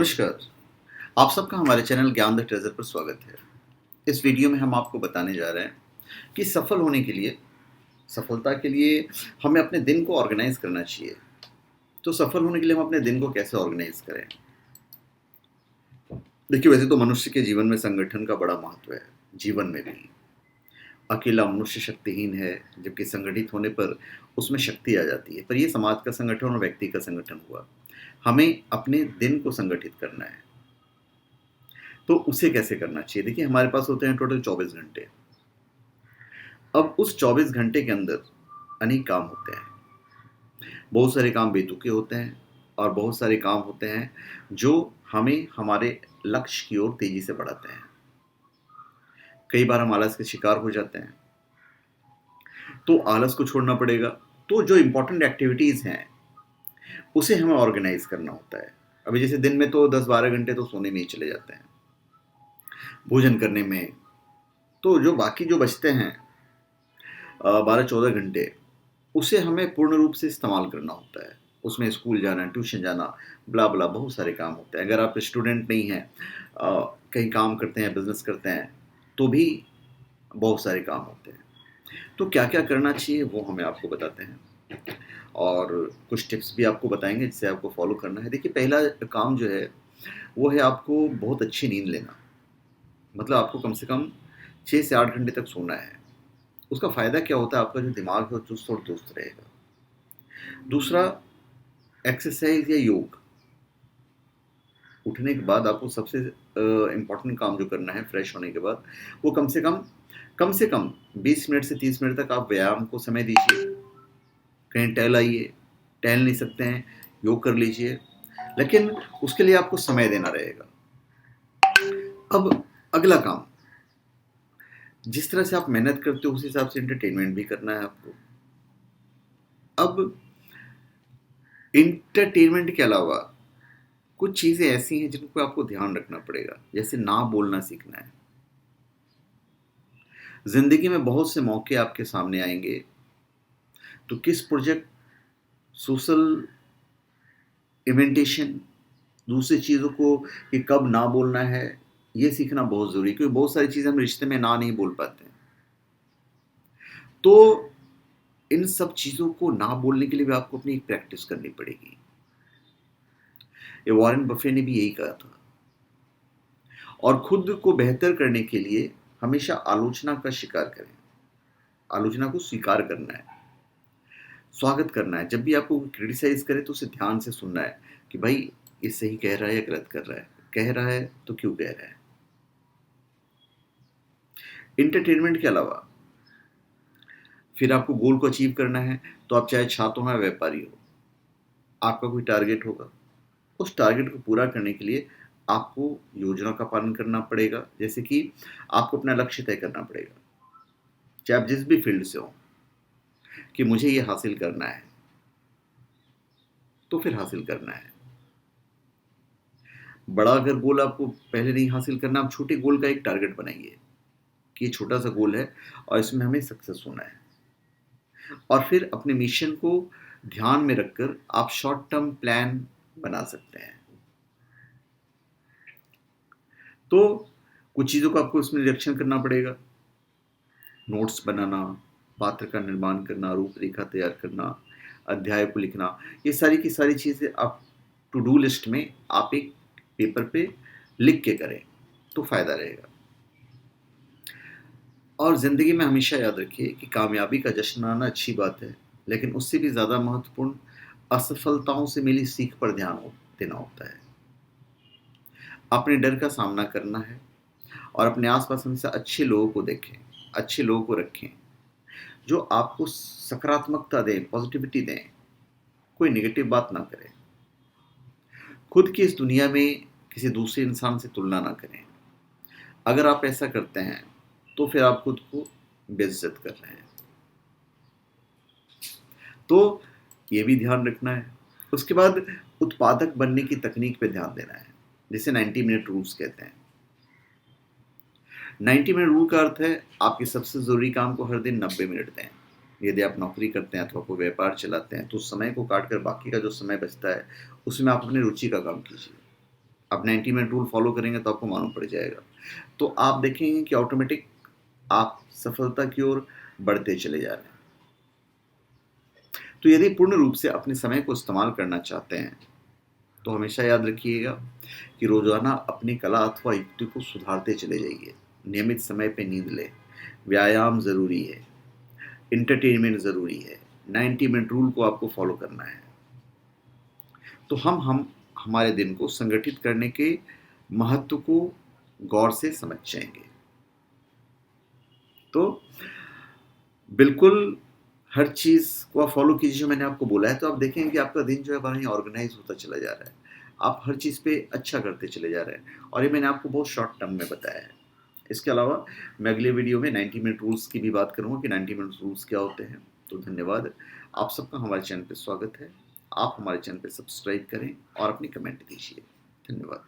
नमस्कार। आप सबका हमारे चैनल ज्ञान द ट्रेजर पर स्वागत है। इस वीडियो में हम आपको बताने जा रहे हैं कि सफल होने के लिए, सफलता के लिए हमें अपने दिन को ऑर्गेनाइज करना चाहिए। तो सफल होने के लिए हम अपने दिन को कैसे ऑर्गेनाइज करें? देखिए, वैसे तो मनुष्य के जीवन में संगठन का बड़ा महत्व है, जीवन में भी। अकेला मनुष्य शक्तिहीन है, जबकि संगठित होने पर उसमें शक्ति आ जाती है। पर ये समाज का संगठन और व्यक्ति का संगठन हुआ। हमें अपने दिन को संगठित करना है। तो उसे कैसे करना चाहिए? देखिए, हमारे पास होते हैं टोटल 24 घंटे। अब उस 24 घंटे के अंदर अनेक काम होते हैं। बहुत सारे काम बेतुके होते हैं और बहुत सारे काम होते हैं जो हमें हमारे लक्ष्य की ओर तेजी से बढ़ाते हैं। कई बार हम आलस के शिकार हो जाते हैं, तो आलस को छोड़ना पड़ेगा। तो जो इंपॉर्टेंट एक्टिविटीज़ हैं, उसे हमें ऑर्गेनाइज करना होता है। अभी जैसे दिन में तो 10-12 घंटे तो सोने में ही चले जाते हैं, भोजन करने में। तो जो बाकी जो बचते हैं 12-14 घंटे, उसे हमें पूर्ण रूप से इस्तेमाल करना होता है। उसमें स्कूल जाना, ट्यूशन जाना, ब्ला ब्ला बहुत सारे काम होते हैं। अगर आप स्टूडेंट नहीं हैं, कहीं काम करते हैं, बिजनेस करते हैं, तो भी बहुत सारे काम होते हैं। तो क्या क्या करना चाहिए वो हमें आपको बताते हैं, और कुछ टिप्स भी आपको बताएंगे जिससे आपको फॉलो करना है। देखिए, पहला काम जो है वो है आपको बहुत अच्छी नींद लेना। मतलब आपको कम से कम 6 से 8 घंटे तक सोना है। उसका फ़ायदा क्या होता है? आपका जो दिमाग है वो चुस्त और दुरुस्त रहेगा। दूसरा, एक्सरसाइज या योग। उठने के बाद आपको सबसे इम्पोर्टेंट काम जो करना है फ्रेश होने के बाद, वो कम से कम 20 मिनट से 30 मिनट तक आप व्यायाम को समय दीजिए। कहीं टहल आइए, टहल नहीं सकते हैं, योग कर लीजिए, लेकिन उसके लिए आपको समय देना रहेगा। अब अगला काम, जिस तरह से आप मेहनत करते हो उस हिसाब से एंटरटेनमेंट भी करना है आपको। अब एंटरटेनमेंट के अलावा कुछ चीज़ें ऐसी हैं जिनको आपको ध्यान रखना पड़ेगा, जैसे ना बोलना सीखना है। ज़िंदगी में बहुत से मौके आपके सामने आएंगे, तो किस प्रोजेक्ट, सोशल इवेंटेशन, दूसरी चीज़ों को कि कब ना बोलना है, ये सीखना बहुत ज़रूरी है, क्योंकि बहुत सारी चीज़ें हम रिश्ते में ना नहीं बोल पाते हैं। तो इन सब चीज़ों को ना बोलने के लिए भी आपको अपनी एक प्रैक्टिस करनी पड़ेगी। ये वॉरेन बफे ने भी यही कहा था। और खुद को बेहतर करने के लिए हमेशा आलोचना का शिकार करें। आलोचना को स्वीकार करना है, स्वागत करना है। जब भी आपको क्रिटिसाइज करे तो उसे ध्यान से सुनना है कि भाई ये सही कह रहा है या गलत कर रहा है, कह रहा है तो क्यों कह रहा है। इंटरटेनमेंट के अलावा फिर आपको गोल को अचीव करना है, तो आप चाहे छात्र हो या व्यापारी हो, आपका कोई टारगेट होगा। उस टारगेट को पूरा करने के लिए आपको योजना का पालन करना पड़ेगा। जैसे कि आपको अपना लक्ष्य तय करना पड़ेगा, चाहे आप जिस भी फील्ड से हो, कि मुझे ये हासिल करना है, तो फिर हासिल करना है। बड़ा अगर गोल आपको पहले नहीं हासिल करना, आप छोटे गोल का एक टारगेट बनाइए कि ये छोटा सा गोल है और इसमें हमें सक्सेस होना है। और फिर अपने मिशन को ध्यान में रखकर आप शॉर्ट टर्म प्लान बना सकते हैं। तो कुछ चीज़ों को आपको इसमें निरीक्षण करना पड़ेगा, नोट्स बनाना, पात्र का निर्माण करना, रूपरेखा तैयार करना, अध्याय को लिखना, ये सारी की सारी चीज़ें आप टू डू लिस्ट में आप एक पेपर पे लिख के करें, तो फ़ायदा रहेगा। और ज़िंदगी में हमेशा याद रखिए कि कामयाबी का जश्न मनाना अच्छी बात है, लेकिन उससे भी ज़्यादा महत्वपूर्ण असफलताओं से मिली सीख पर देना होता है। अपने डर का सामना करना है और अपने आसपास हमेशा अच्छे लोगों को देखें, अच्छे लोगों को रखें, जो आपको सकारात्मकता दें, पॉजिटिविटी दें, कोई नेगेटिव बात ना करें। खुद की इस दुनिया में किसी दूसरे इंसान से तुलना ना करें। अगर आप ऐसा करते हैं तो फिर आप खुद को बेइज्जत कर रहे हैं। तो ये भी ध्यान रखना है। उसके बाद उत्पादक बनने की तकनीक पे ध्यान देना है, जिसे 90 मिनट रूल्स कहते हैं। 90 मिनट रूल का अर्थ है आपके सबसे ज़रूरी काम को हर दिन 90 मिनट दें। यदि आप नौकरी करते हैं अथवा कोई व्यापार चलाते हैं, तो उस समय को काट कर बाकी का जो समय बचता है उसमें आप अपनी रुचि का काम कीजिए। आप 90 मिनट रूल फॉलो करेंगे तो आपको मालूम पड़ जाएगा। तो आप देखेंगे कि ऑटोमेटिक आप सफलता की ओर बढ़ते चले जा रहे हैं। तो यदि पूर्ण रूप से अपने समय को इस्तेमाल करना चाहते हैं तो हमेशा याद रखिएगा कि रोजाना अपनी कला अथवा युक्ति को सुधारते चले जाइए। नियमित समय पे नींद लें, व्यायाम ज़रूरी है, एंटरटेनमेंट ज़रूरी है, 90 मिनट रूल को आपको फॉलो करना है। तो हम हमारे दिन को संगठित करने के महत्व को गौर से समझ जाएंगे। तो बिल्कुल हर चीज़ को आप फॉलो कीजिए जो मैंने आपको बोला है, तो आप देखेंगे कि आपका दिन जो है बड़ा ही ऑर्गेनाइज होता चला जा रहा है। आप हर चीज़ पे अच्छा करते चले जा रहे हैं और ये मैंने आपको बहुत शॉर्ट टर्म में बताया है। इसके अलावा मैं अगले वीडियो में 90 मिनट रूल्स की भी बात करूँगा कि 90 मिनट रूल्स क्या होते हैं। तो धन्यवाद, आप सबका हमारे चैनल पे स्वागत है। आप हमारे चैनल पे सब्सक्राइब करें और अपनी कमेंट दीजिए। धन्यवाद।